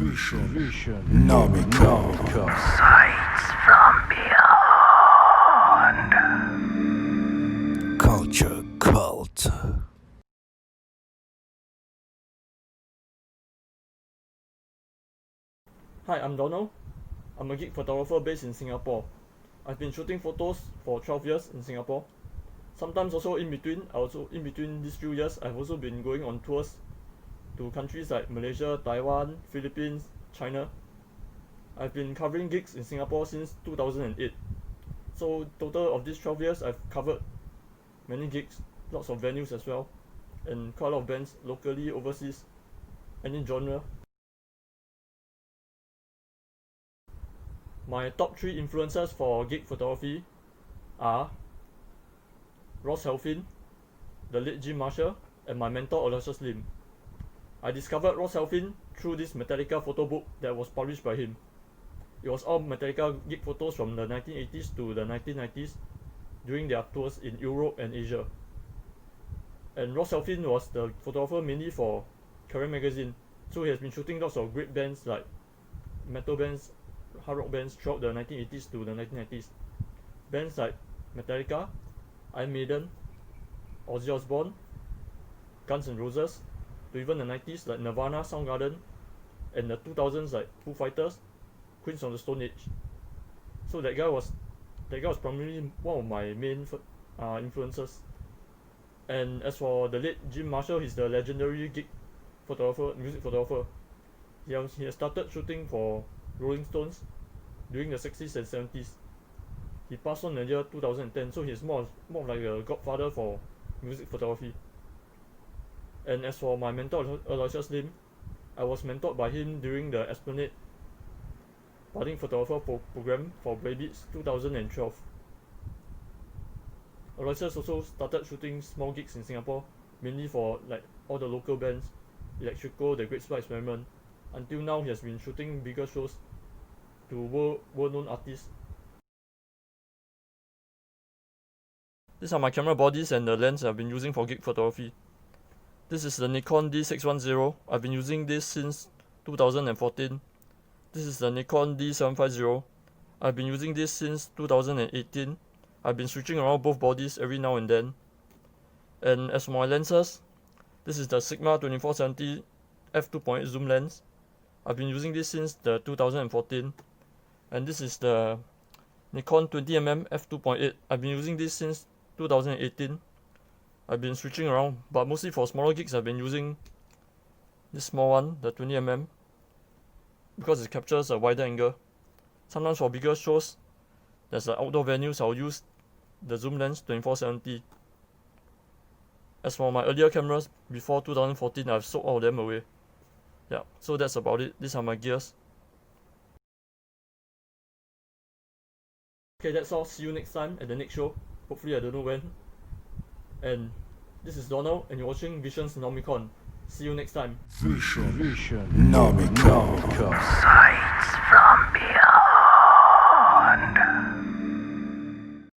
Visionomicon. Sights from beyond. Culture cult. Hi, I'm Donald. I'm a geek photographer based in Singapore. I've been shooting photos for 12 years in Singapore. Sometimes also in between these few years, I've also been going on tours to countries like Malaysia, Taiwan, Philippines, China. I've been covering gigs in Singapore since 2008. So total of these 12 years, I've covered many gigs, lots of venues as well, and quite a lot of bands locally, overseas, any genre. My top 3 influences for gig photography are Ross Helfin, the late Jim Marshall, and my mentor Aloysius Lim. I discovered Ross Helfin through this Metallica photo book that was published by him. It was all Metallica gig photos from the 1980s to the 1990s during their tours in Europe and Asia. And Ross Helfin was the photographer mainly for Kerrang magazine, so he has been shooting lots of great bands like metal bands, hard rock bands throughout the 1980s to the 1990s. Bands like Metallica, Iron Maiden, Ozzy Osbourne, Guns N' Roses, to even the 90s like Nirvana, Soundgarden, and the 2000s like Foo Fighters, Queens of the Stone Age. So that guy was primarily one of my main influences. And as for the late Jim Marshall, he's the legendary gig photographer, music photographer. He has started shooting for Rolling Stones during the 60s and 70s. He passed on in the year 2010, so he's more like a godfather for music photography. And as for my mentor Aloysius Lim, I was mentored by him during the Esplanade budding photographer program for Braybeats 2012. Aloysius also started shooting small gigs in Singapore, mainly for like all the local bands, Electrico, The Great Spa Experiment. Until now, he has been shooting bigger shows to world-known artists. These are my camera bodies and the lens I've been using for gig photography. This is the Nikon D610. I've been using this since 2014. This is the Nikon D750. I've been using this since 2018. I've been switching around both bodies every now and then. And as for my lenses, this is the Sigma 2470 f2.8 zoom lens. I've been using this since the 2014. And this is the Nikon 20mm f2.8. I've been using this since 2018. I've been switching around, but mostly for smaller gigs I've been using this small one, the 20mm, because it captures a wider angle. Sometimes for bigger shows, there's like outdoor venues, I'll use the zoom lens 2470. As for my earlier cameras, before 2014, I've sold all of them away. Yeah, so that's about it. These are my gears. Okay, that's all. See you next time at the next show. Hopefully I don't know when. And this is Donald, and you're watching Visionomicon. See you next time. Visionomicon. Sights from beyond.